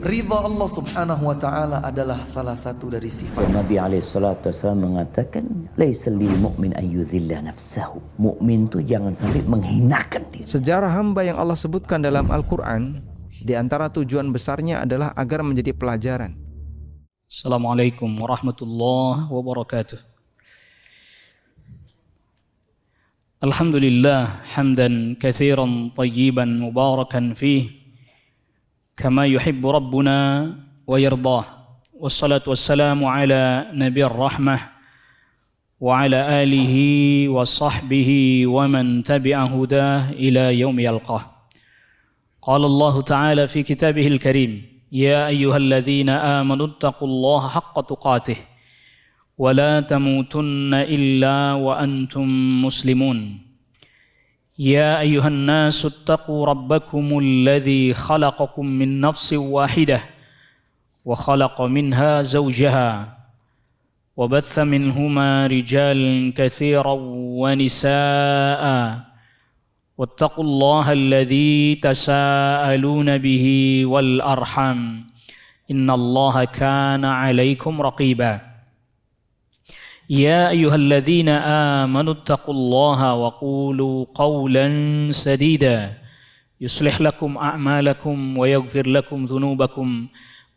Ridha Allah subhanahu wa ta'ala adalah salah satu dari sifat. Nabi SAW mengatakan, laisa lil mu'min ayyudhilla nafsahu. Mukmin itu jangan sampai menghinakan diri. Sejarah hamba yang Allah sebutkan dalam Al-Quran, di antara tujuan besarnya adalah agar menjadi pelajaran. Assalamualaikum warahmatullahi wabarakatuh. Alhamdulillah hamdan katsiran tayyiban mubarakan fih kama yuhibbu rabbuna wa yardah. Wassalatu wassalamu ala nabiyir rahmah wa ala alihi wa sahbihi wa man tabi'a hudah ila yaumi yalqah. Qala Allah Ta'ala fi kitabihil karim, ya ayyuhalladzina amanu ittaqullaha haqqa tuqatih wa la tamutunna illa wa antum muslimun. يا أيها الناس اتقوا ربكم الذي خلقكم من نفس واحدة وخلق منها زوجها وبث منهما رجالا كثيرا ونساء واتقوا الله الذي تساءلون به والأرحام إن الله كان عليكم رقيبا. يا أيها الذين آمنوا اتقوا الله وقولوا قولا سديدا يصلح لكم أعمالكم ويغفر لكم ذنوبكم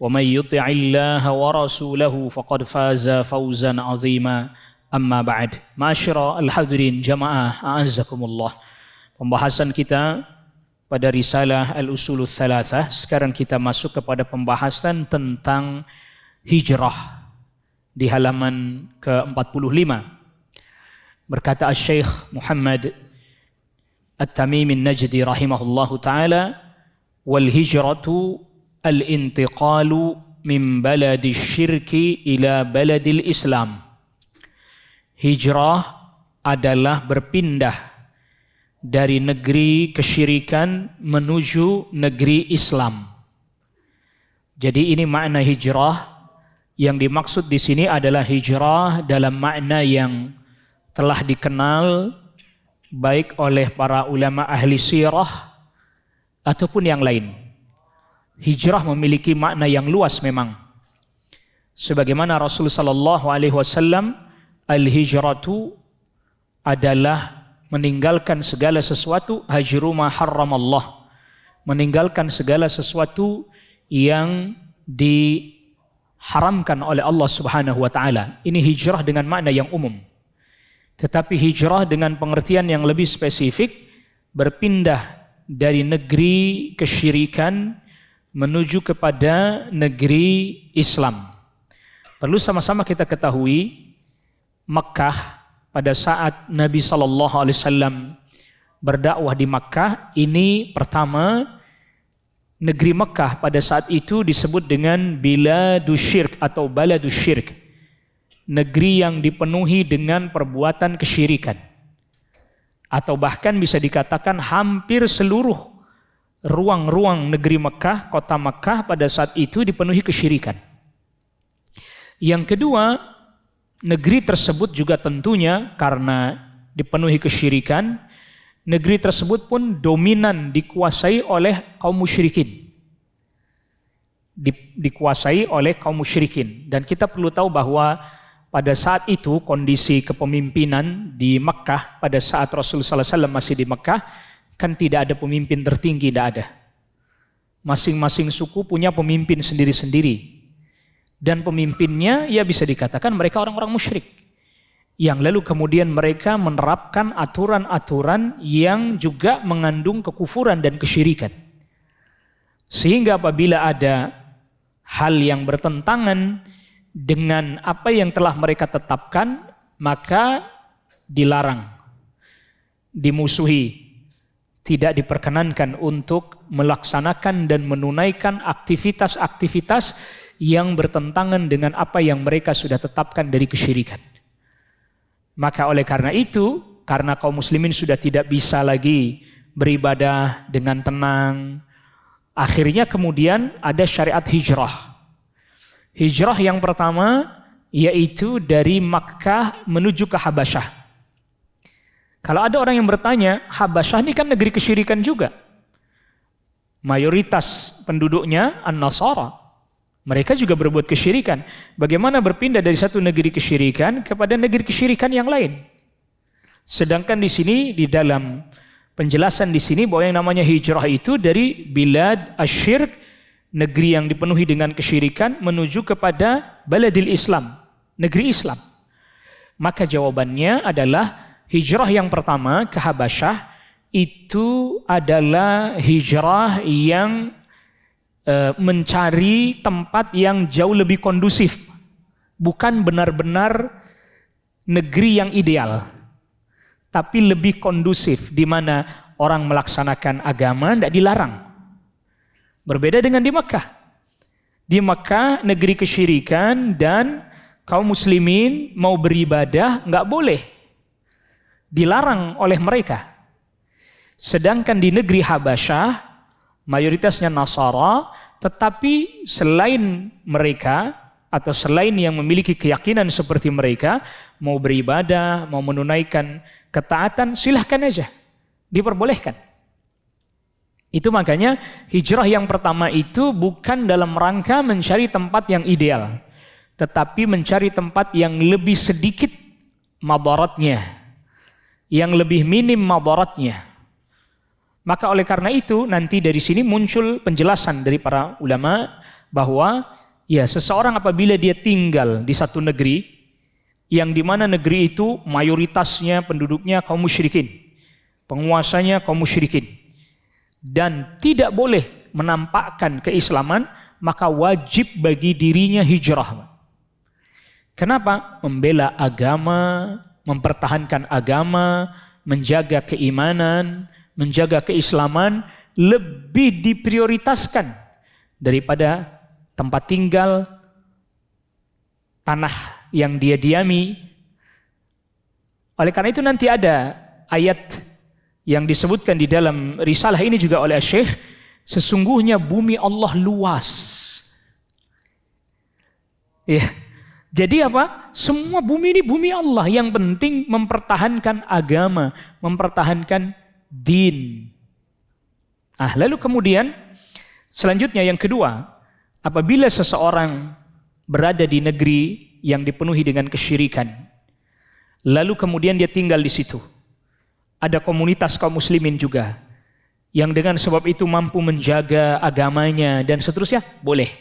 ومن يطع الله ورسوله فقد فاز فوزا عظيما. أما بعد. Ma'asyiral hadirin jamaah a'azzakumullah. Pembahasan kita pada risalah Al-Usulul Thalathah. Sekarang kita masuk kepada pembahasan tentang hijrah di halaman ke-45. Berkata Syekh Muhammad At-Tamimi An-Najdi rahimahullahu taala, wal hijratu al-intiqalu min baladi syirki ila baladil Islam. Hijrah adalah berpindah dari negeri kesyirikan menuju negeri Islam. Jadi ini makna hijrah. Yang dimaksud di sini adalah hijrah dalam makna yang telah dikenal baik oleh para ulama ahli sirah ataupun yang lain. Hijrah memiliki makna yang luas memang. Sebagaimana Rasul sallallahu alaihi wasallam, al-hijratu adalah meninggalkan segala sesuatu, hajru ma harramallah. Meninggalkan segala sesuatu yang diharamkan oleh Allah Subhanahu wa taala. Ini hijrah dengan makna yang umum. Tetapi hijrah dengan pengertian yang lebih spesifik, berpindah dari negeri kesyirikan menuju kepada negeri Islam. Perlu sama-sama kita ketahui, Makkah pada saat Nabi sallallahu alaihi wasallam berdakwah di Makkah, ini pertama negeri Mekah pada saat itu disebut dengan biladus syirk atau baladus syirk. Negeri yang dipenuhi dengan perbuatan kesyirikan. Atau bahkan bisa dikatakan hampir seluruh ruang-ruang negeri Mekah, kota Mekah pada saat itu dipenuhi kesyirikan. Yang kedua, negeri tersebut juga tentunya karena dipenuhi kesyirikan, negeri tersebut pun dominan dikuasai oleh kaum musyrikin. Dikuasai oleh kaum musyrikin. Dan kita perlu tahu bahwa pada saat itu kondisi kepemimpinan di Makkah, pada saat Rasulullah SAW masih di Makkah, kan tidak ada pemimpin tertinggi, tidak ada. Masing-masing suku punya pemimpin sendiri-sendiri. Dan pemimpinnya ya bisa dikatakan mereka orang-orang musyrik. Yang lalu kemudian mereka menerapkan aturan-aturan yang juga mengandung kekufuran dan kesyirikan. Sehingga apabila ada hal yang bertentangan dengan apa yang telah mereka tetapkan, maka dilarang, dimusuhi, tidak diperkenankan untuk melaksanakan dan menunaikan aktivitas-aktivitas yang bertentangan dengan apa yang mereka sudah tetapkan dari kesyirikan. Maka oleh karena itu, karena kaum muslimin sudah tidak bisa lagi beribadah dengan tenang, akhirnya kemudian ada syariat hijrah. Hijrah yang pertama yaitu dari Makkah menuju ke Habasyah. Kalau ada orang yang bertanya, Habasyah ini kan negeri kesyirikan juga. mayoritas penduduknya An-Nasara. Mereka juga berbuat kesyirikan. Bagaimana berpindah dari satu negeri kesyirikan kepada negeri kesyirikan yang lain? Sedangkan di sini di dalam penjelasan di sini bahwa yang namanya hijrah itu dari bilad asyirk, negeri yang dipenuhi dengan kesyirikan, menuju kepada baladil Islam, negeri Islam. Maka jawabannya adalah hijrah yang pertama ke Habasyah itu adalah hijrah yang mencari tempat yang jauh lebih kondusif, bukan benar-benar negeri yang ideal, tapi lebih kondusif di mana orang melaksanakan agama tidak dilarang. Berbeda dengan di Makkah. Di Makkah negeri kesyirikan dan kaum muslimin mau beribadah nggak boleh, dilarang oleh mereka. Sedangkan di negeri Habasyah mayoritasnya Nasara, tetapi selain mereka atau selain yang memiliki keyakinan seperti mereka mau beribadah, mau menunaikan ketaatan, silahkan aja, diperbolehkan. Itu makanya hijrah yang pertama itu bukan dalam rangka mencari tempat yang ideal, tetapi mencari tempat yang lebih sedikit madaratnya, yang lebih minim madaratnya. Maka oleh karena itu nanti dari sini muncul penjelasan dari para ulama bahwa ya seseorang apabila dia tinggal di satu negeri yang dimana negeri itu mayoritasnya penduduknya kaum musyrikin, penguasanya kaum musyrikin, dan tidak boleh menampakkan keislaman, maka wajib bagi dirinya hijrah. Kenapa? Membela agama, mempertahankan agama, menjaga keimanan, menjaga keislaman lebih diprioritaskan daripada tempat tinggal, tanah yang dia diami. Oleh karena itu nanti ada ayat yang disebutkan di dalam risalah ini juga oleh Syekh, sesungguhnya bumi Allah luas. Ya. Jadi apa? Semua bumi ini bumi Allah, yang penting mempertahankan agama, mempertahankan din. Lalu kemudian selanjutnya yang kedua, apabila seseorang berada di negeri yang dipenuhi dengan kesyirikan, lalu kemudian dia tinggal di situ, ada komunitas kaum muslimin juga yang dengan sebab itu mampu menjaga agamanya dan seterusnya, boleh.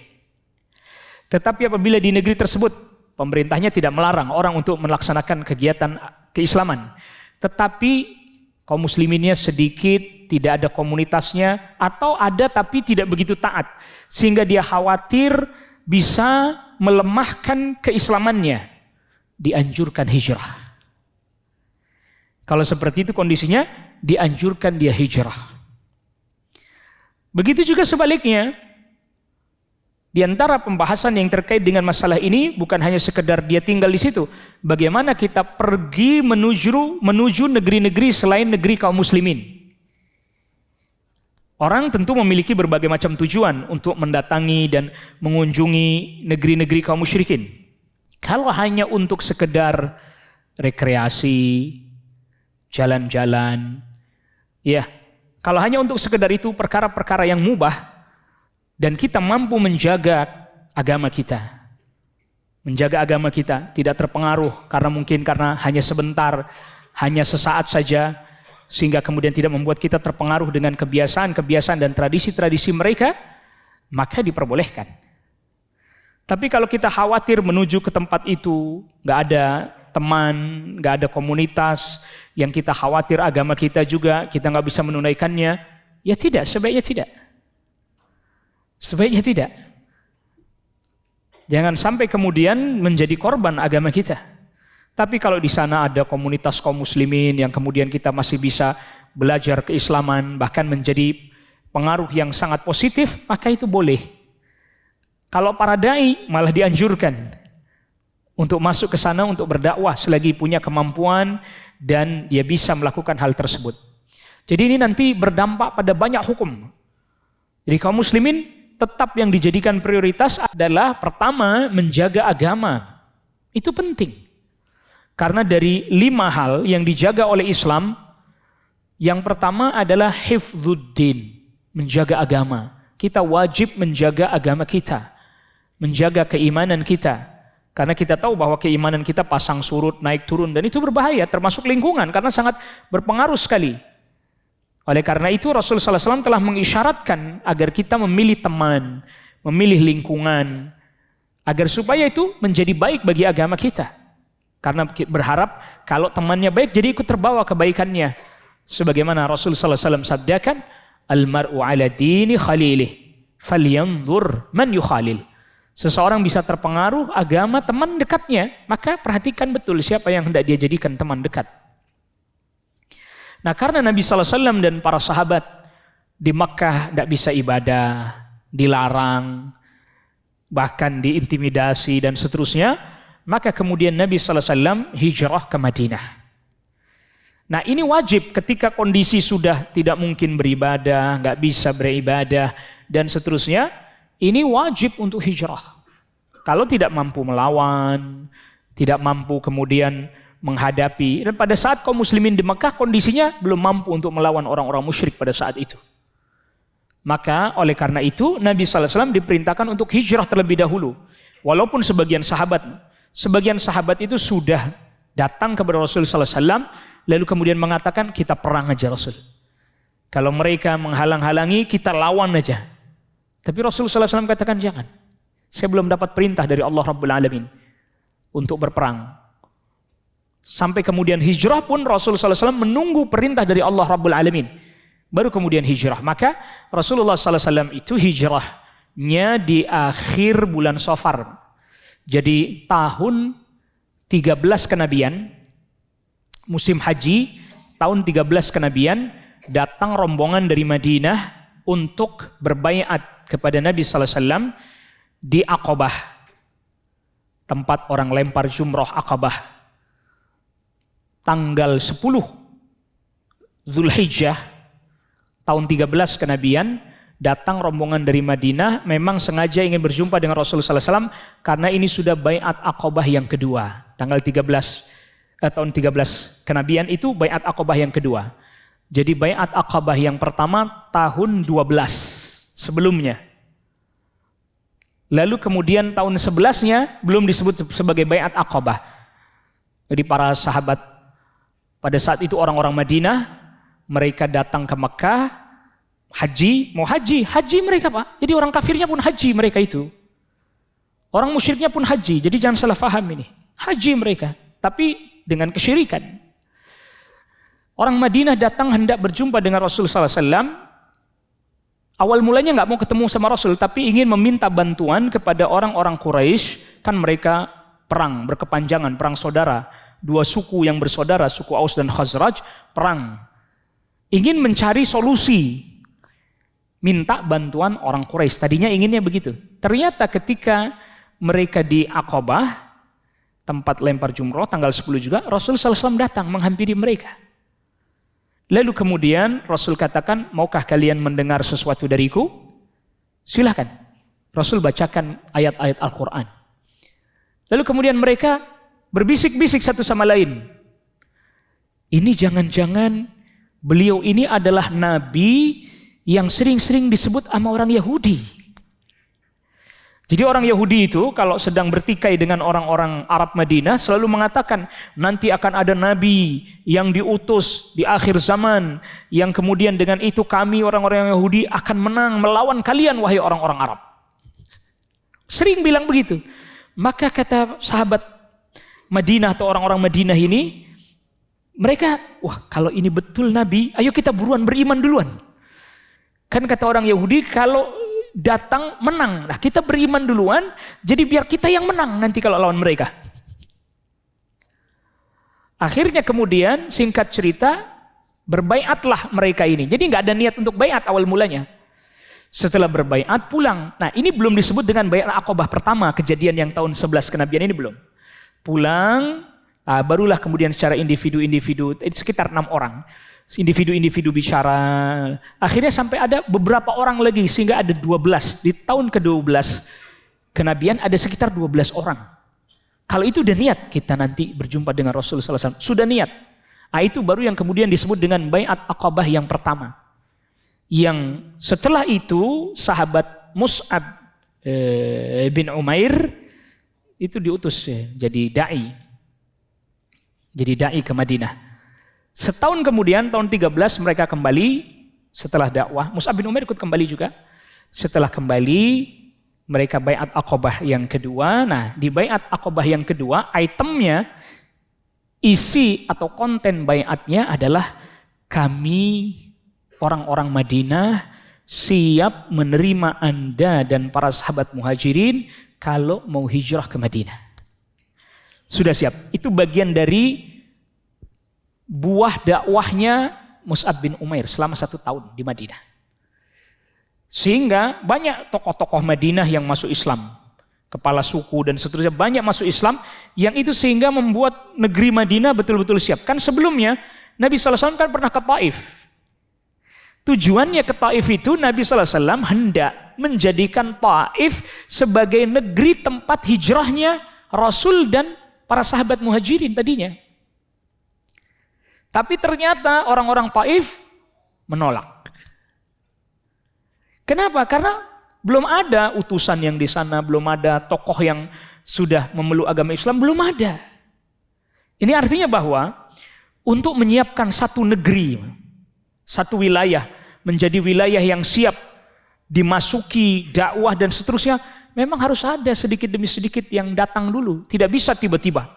Tetapi apabila di negeri tersebut pemerintahnya tidak melarang orang untuk melaksanakan kegiatan keislaman, tetapi kaum musliminnya sedikit, tidak ada komunitasnya, atau ada tapi tidak begitu taat, sehingga dia khawatir bisa melemahkan keislamannya, dianjurkan hijrah. Kalau seperti itu kondisinya, dianjurkan dia hijrah. Begitu juga sebaliknya, di antara pembahasan yang terkait dengan masalah ini bukan hanya sekedar dia tinggal di situ. Bagaimana kita pergi menuju negeri-negeri selain negeri kaum muslimin. Orang tentu memiliki berbagai macam tujuan untuk mendatangi dan mengunjungi negeri-negeri kaum musyrikin. Kalau hanya untuk sekedar rekreasi, jalan-jalan, ya, kalau hanya untuk sekedar itu perkara-perkara yang mubah, dan kita mampu menjaga agama kita. Menjaga agama kita tidak terpengaruh karena hanya sebentar, hanya sesaat saja, sehingga kemudian tidak membuat kita terpengaruh dengan kebiasaan-kebiasaan dan tradisi-tradisi mereka, maka diperbolehkan. Tapi kalau kita khawatir menuju ke tempat itu, nggak ada teman, nggak ada komunitas, yang kita khawatir agama kita juga, kita nggak bisa menunaikannya, ya tidak, sebaiknya tidak. Sebaiknya tidak. Jangan sampai kemudian menjadi korban agama kita. Tapi kalau di sana ada komunitas kaum muslimin yang kemudian kita masih bisa belajar keislaman, bahkan menjadi pengaruh yang sangat positif, maka itu boleh. Kalau para dai malah dianjurkan untuk masuk ke sana untuk berdakwah selagi punya kemampuan dan dia bisa melakukan hal tersebut. Jadi ini nanti berdampak pada banyak hukum. Jadi kaum muslimin tetap yang dijadikan prioritas adalah pertama menjaga agama. Itu penting. Karena dari 5 hal yang dijaga oleh Islam, yang pertama adalah hifdzuddin, menjaga agama. Kita wajib menjaga agama kita, menjaga keimanan kita. Karena kita tahu bahwa keimanan kita pasang surut, naik turun, dan itu berbahaya, termasuk lingkungan, karena sangat berpengaruh sekali. Oleh karena itu Rasul SAW telah mengisyaratkan agar kita memilih teman, memilih lingkungan, agar supaya itu menjadi baik bagi agama kita. Karena berharap kalau temannya baik, jadi ikut terbawa kebaikannya. Sebagaimana Rasul SAW sabdakan, Al-mar'u ala dini khalilih, falyanzur man yukhalil. Seseorang bisa terpengaruh agama teman dekatnya, maka perhatikan betul siapa yang hendak dia jadikan teman dekat. Nah, karena Nabi SAW dan para sahabat di Makkah tidak bisa ibadah, dilarang, bahkan diintimidasi dan seterusnya, maka kemudian Nabi SAW hijrah ke Madinah. Nah, ini wajib ketika kondisi sudah tidak mungkin beribadah, nggak bisa beribadah dan seterusnya. Ini wajib untuk hijrah. Kalau tidak mampu melawan, tidak mampu kemudian menghadapi. Dan pada saat kaum muslimin di Mekah kondisinya belum mampu untuk melawan orang-orang musyrik pada saat itu. Maka oleh karena itu Nabi SAW diperintahkan untuk hijrah terlebih dahulu. Walaupun sebagian sahabat itu sudah datang kepada Rasulullah SAW, lalu kemudian mengatakan kita perang aja Rasul. Kalau mereka menghalang-halangi kita lawan aja. Tapi Rasulullah SAW katakan jangan. Saya belum dapat perintah dari Allah Rabbul Alamin untuk berperang. Sampai kemudian hijrah pun Rasulullah SAW menunggu perintah dari Allah Rabbul Alamin. Baru kemudian hijrah. Maka Rasulullah SAW itu hijrahnya di akhir bulan Safar. Jadi tahun 13 kenabian, musim haji, tahun 13 kenabian, datang rombongan dari Madinah untuk berbaiat kepada Nabi SAW di Aqabah, tempat orang lempar jumroh Aqabah. Tanggal 10 Zulhijjah tahun 13 kenabian, datang rombongan dari Madinah, memang sengaja ingin berjumpa dengan Rasulullah SAW karena ini sudah baiat Aqabah yang kedua. Tanggal 13 tahun 13 kenabian itu baiat Aqabah yang kedua. Jadi baiat Aqabah yang pertama tahun 12 sebelumnya. Lalu kemudian tahun 11-nya belum disebut sebagai baiat Aqabah. Jadi para sahabat pada saat itu orang-orang Madinah, mereka datang ke Mekah, mau haji mereka Pak. Jadi orang kafirnya pun haji mereka itu. Orang musyriknya pun haji. Jadi jangan salah faham ini. Haji mereka, tapi dengan kesyirikan. Orang Madinah datang hendak berjumpa dengan Rasulullah SAW. Awal mulanya nggak mau ketemu sama Rasul, tapi ingin meminta bantuan kepada orang-orang Quraisy. Kan mereka perang berkepanjangan, perang saudara. Dua suku yang bersaudara, suku Aus dan Khazraj, perang. Ingin mencari solusi, minta bantuan orang Quraisy. Tadinya inginnya begitu. Ternyata ketika mereka di Aqabah, tempat lempar jumroh, tanggal 10 juga, Rasul SAW datang menghampiri mereka. Lalu kemudian Rasul katakan, maukah kalian mendengar sesuatu dariku? Silakan. Rasul bacakan ayat-ayat Al-Quran. Lalu kemudian mereka berbisik-bisik satu sama lain. Ini jangan-jangan beliau ini adalah nabi yang sering-sering disebut sama orang Yahudi. Jadi orang Yahudi itu kalau sedang bertikai dengan orang-orang Arab Madinah selalu mengatakan nanti akan ada nabi yang diutus di akhir zaman yang kemudian dengan itu kami orang-orang Yahudi akan menang melawan kalian wahai orang-orang Arab. Sering bilang begitu. Maka kata sahabat Madinah atau orang-orang Madinah ini, mereka, wah kalau ini betul nabi, ayo kita buruan beriman duluan. Kan kata orang Yahudi kalau datang menang. Nah kita beriman duluan, jadi biar kita yang menang nanti kalau lawan mereka. Akhirnya kemudian singkat cerita, berbaiatlah mereka ini. Jadi nggak ada niat untuk baiat awal mulanya. Setelah berbaiat pulang. Nah ini belum disebut dengan baiat Aqabah pertama, kejadian yang tahun 11 kenabian ini belum. Pulang, barulah kemudian secara individu-individu, sekitar 6 orang. Individu-individu bicara, akhirnya sampai ada beberapa orang lagi sehingga ada 12. Di tahun ke-12 kenabian ada sekitar 12 orang. Kalau itu udah niat kita nanti berjumpa dengan Rasulullah SAW, sudah niat. Itu baru yang kemudian disebut dengan baiat Aqabah yang pertama. yang setelah itu sahabat Mus'ab bin Umair itu diutus jadi da'i ke Madinah. Setahun kemudian tahun 13 mereka kembali setelah dakwah. Mus'ab bin Umair ikut kembali juga. Setelah kembali mereka baiat Aqabah yang kedua. Nah, di baiat Aqabah yang kedua itemnya, isi atau konten baiatnya adalah kami orang-orang Madinah siap menerima Anda dan para sahabat Muhajirin kalau mau hijrah ke Madinah. Sudah siap. Itu bagian dari buah dakwahnya Mus'ab bin Umair selama 1 tahun di Madinah. Sehingga banyak tokoh-tokoh Madinah yang masuk Islam. Kepala suku dan seterusnya banyak masuk Islam. Yang itu sehingga membuat negeri Madinah betul-betul siap. Kan sebelumnya Nabi SAW kan pernah ke Taif. Tujuannya ke Taif itu Nabi SAW hendak menjadikan Taif sebagai negeri tempat hijrahnya Rasul dan para sahabat Muhajirin tadinya. Tapi ternyata orang-orang Taif menolak. Kenapa? Karena belum ada utusan yang di sana, belum ada tokoh yang sudah memeluk agama Islam, belum ada. Ini artinya bahwa untuk menyiapkan satu negeri, satu wilayah menjadi wilayah yang siap dimasuki dakwah dan seterusnya, memang harus ada sedikit demi sedikit yang datang dulu. Tidak bisa tiba-tiba.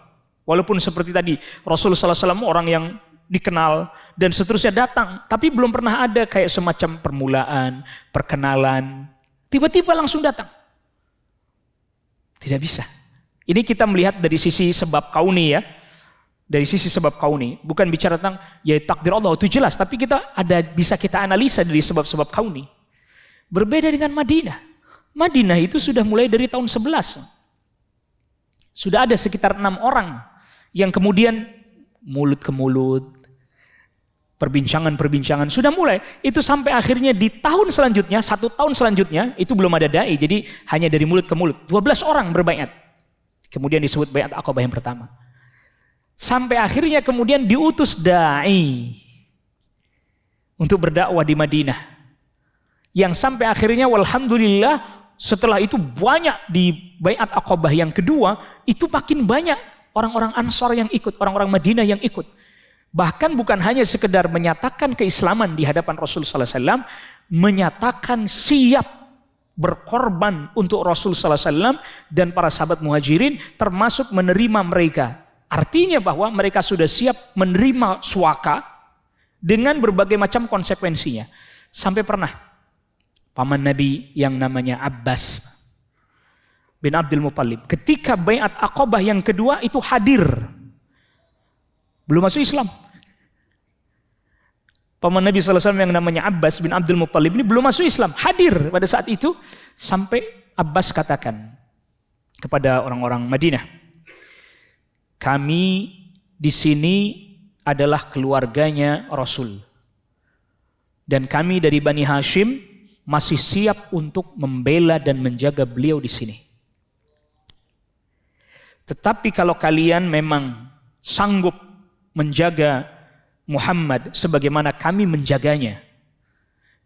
Walaupun seperti tadi Rasulullah SAW orang yang dikenal dan seterusnya datang, tapi belum pernah ada kayak semacam permulaan, perkenalan, tiba-tiba langsung datang. Tidak bisa. Ini kita melihat dari sisi sebab kauni ya. Dari sisi sebab kauni, bukan bicara tentang ya takdir Allah itu jelas, tapi kita bisa kita analisa dari sebab-sebab kauni. Berbeda dengan Madinah. Madinah itu sudah mulai dari tahun 11. Sudah ada sekitar 6 orang yang kemudian mulut ke mulut, perbincangan-perbincangan sudah mulai. Itu sampai akhirnya di tahun selanjutnya, 1 tahun selanjutnya itu belum ada dai, jadi hanya dari mulut ke mulut. 12 orang berbaiat. Kemudian disebut baiat Aqabah yang pertama. Sampai akhirnya kemudian diutus dai untuk berdakwah di Madinah. Yang sampai akhirnya walhamdulillah setelah itu banyak di baiat Aqabah yang kedua itu makin banyak orang-orang Ansar yang ikut, orang-orang Madinah yang ikut. Bahkan bukan hanya sekedar menyatakan keislaman di hadapan Rasul sallallahu alaihi wasallam, menyatakan siap berkorban untuk Rasul sallallahu alaihi wasallam dan para sahabat Muhajirin, termasuk menerima mereka. Artinya bahwa mereka sudah siap menerima suaka dengan berbagai macam konsekuensinya. Sampai pernah paman Nabi yang namanya Abbas bin Abdul Muttalib ketika baiat Aqabah yang kedua itu hadir. Belum masuk Islam. Paman Nabi SAW yang namanya Abbas bin Abdul Muttalib ini belum masuk Islam. Hadir pada saat itu sampai Abbas katakan kepada orang-orang Madinah, kami di sini adalah keluarganya Rasul. Dan kami dari Bani Hashim masih siap untuk membela dan menjaga beliau di sini. Tetapi kalau kalian memang sanggup menjaga Muhammad sebagaimana kami menjaganya,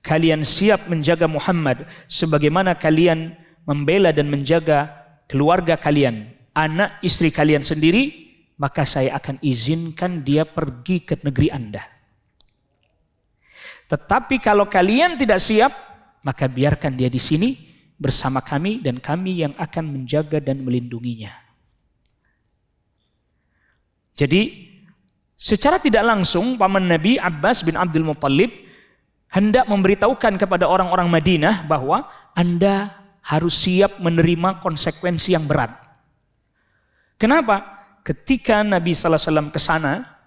kalian siap menjaga Muhammad sebagaimana kalian membela dan menjaga keluarga kalian, anak istri kalian sendiri, maka saya akan izinkan dia pergi ke negeri Anda. Tetapi kalau kalian tidak siap, maka biarkan dia di sini bersama kami dan kami yang akan menjaga dan melindunginya. Jadi secara tidak langsung paman Nabi Abbas bin Abdul Muttalib hendak memberitahukan kepada orang-orang Madinah bahwa Anda harus siap menerima konsekuensi yang berat. Kenapa? Ketika Nabi SAW ke sana,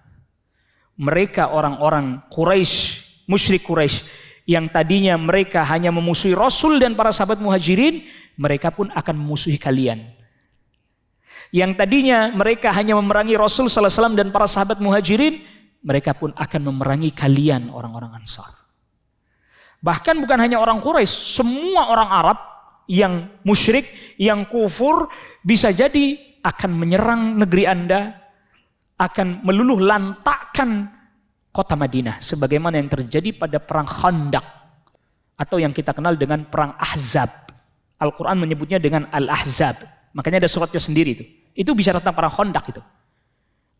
mereka orang-orang Quraisy, musyrik Quraisy, yang tadinya mereka hanya memusuhi Rasul dan para sahabat Muhajirin, mereka pun akan memusuhi kalian. Yang tadinya mereka hanya memerangi Rasul SAW dan para sahabat Muhajirin, mereka pun akan memerangi kalian orang-orang Ansar. Bahkan bukan hanya orang Quraisy, semua orang Arab yang musyrik, yang kufur, bisa jadi akan menyerang negeri Anda, akan meluluh lantakkan kota Madinah sebagaimana yang terjadi pada perang Khandaq atau yang kita kenal dengan perang Ahzab. Al-Quran menyebutnya dengan Al-Ahzab. Makanya ada suratnya sendiri itu. Itu bicara tentang perang Khandaq itu.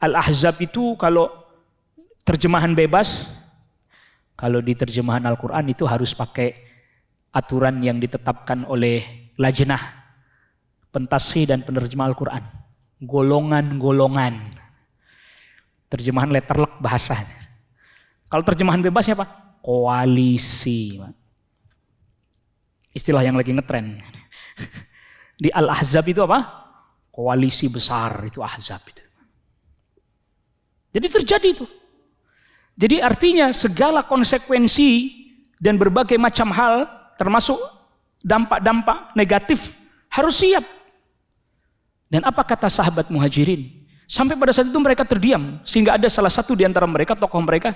Al-Ahzab itu kalau terjemahan bebas, kalau di terjemahan Al-Quran itu harus pakai aturan yang ditetapkan oleh Lajnah Pentashih dan Penerjemah Al-Quran. Golongan-golongan. Terjemahan letterlek bahasa. Kalau terjemahan bebasnya apa? Koalisi. Istilah yang lagi ngetren. Di Al-Ahzab itu apa? Koalisi besar, itu Ahzab itu. Jadi terjadi itu. Jadi artinya segala konsekuensi dan berbagai macam hal termasuk dampak-dampak negatif harus siap. Dan apa kata sahabat Muhajirin? Sampai pada saat itu mereka terdiam sehingga ada salah satu di antara mereka, tokoh mereka,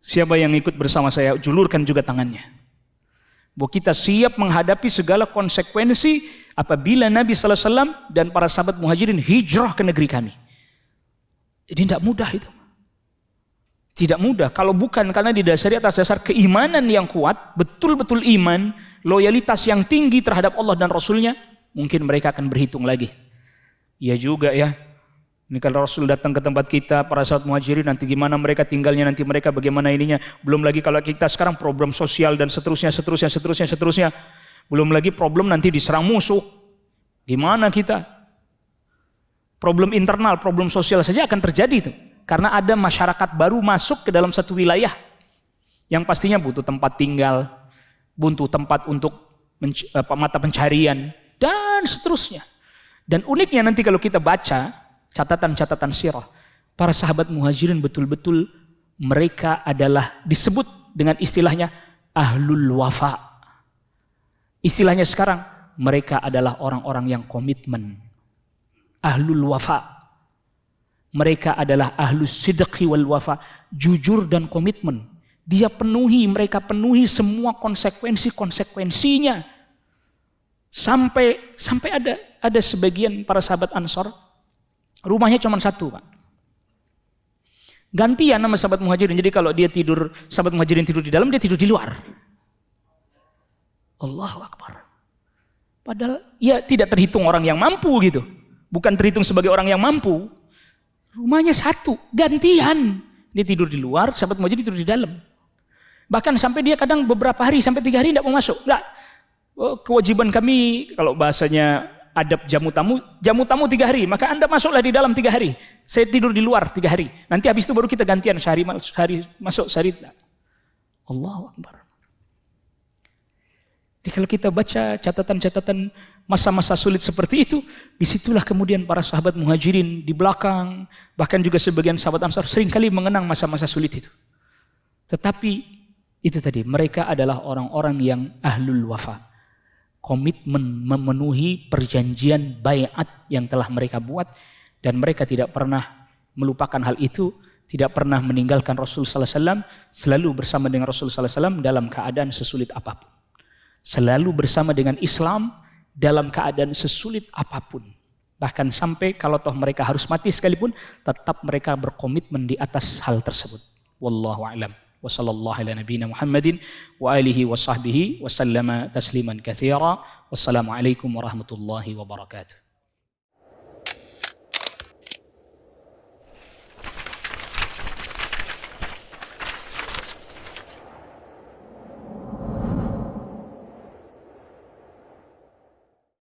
siapa yang ikut bersama saya, julurkan juga tangannya. Bahwa kita siap menghadapi segala konsekuensi apabila Nabi SAW dan para sahabat Muhajirin hijrah ke negeri kami. Jadi tidak mudah itu. Tidak mudah kalau bukan karena didasari atas dasar keimanan yang kuat, betul-betul iman, loyalitas yang tinggi terhadap Allah dan Rasulnya, mungkin mereka akan berhitung lagi. Iya juga ya. Ini kalau Rasul datang ke tempat kita, para sahabat Muhajirin, nanti gimana mereka tinggalnya, nanti mereka bagaimana ininya. Belum lagi kalau kita sekarang problem sosial dan seterusnya. Belum lagi problem nanti diserang musuh. Di mana kita? Problem internal, problem sosial saja akan terjadi itu. Karena ada masyarakat baru masuk ke dalam satu wilayah yang pastinya butuh tempat tinggal, butuh tempat untuk mata pencarian, dan seterusnya. Dan uniknya nanti kalau kita baca catatan-catatan sirah, para sahabat Muhajirin betul-betul mereka adalah disebut dengan istilahnya ahlul wafa. Istilahnya sekarang, mereka adalah orang-orang yang komitmen. Ahlul wafa. Mereka adalah ahlus sidqi wal wafa, jujur dan komitmen. Mereka penuhi semua konsekuensinya. Sampai ada sebagian para sahabat Ansor, rumahnya cuma satu, Pak. Gantian nama sahabat Muhajirin. Jadi kalau dia tidur, sahabat Muhajirin tidur di dalam, dia tidur di luar. Allahu Akbar. Padahal ya tidak terhitung orang yang mampu gitu. Bukan terhitung sebagai orang yang mampu. Rumahnya satu, gantian. Dia tidur di luar, sahabat Muhajirin tidur di dalam. Bahkan sampai dia kadang beberapa hari, sampai 3 hari tidak mau masuk. Nah, kewajiban kami, kalau bahasanya adab jamu tamu 3 hari, maka Anda masuklah di dalam 3 hari. Saya tidur di luar 3 hari. Nanti habis itu baru kita gantian, sehari masuk, sehari tidak. Allahu Akbar. Jadi kalau kita baca catatan-catatan masa-masa sulit seperti itu, disitulah kemudian para sahabat Muhajirin di belakang, bahkan juga sebagian sahabat Ansar seringkali mengenang masa-masa sulit itu. Tetapi itu tadi, mereka adalah orang-orang yang ahlul wafa. Komitmen memenuhi perjanjian baiat yang telah mereka buat, dan mereka tidak pernah melupakan hal itu, tidak pernah meninggalkan Rasul sallallahu alaihi wasallam, selalu bersama dengan Rasul sallallahu alaihi wasallam dalam keadaan sesulit apapun. Selalu bersama dengan Islam dalam keadaan sesulit apapun. Bahkan sampai kalau toh mereka harus mati sekalipun, tetap mereka berkomitmen di atas hal tersebut. Wallahu a'lam. Wa sallallahu ala nabiyyina Muhammadin wa alihi wa sahbihi wa sallama tasliman katsira. Wassalamu alaikum warahmatullahi wabarakatuh.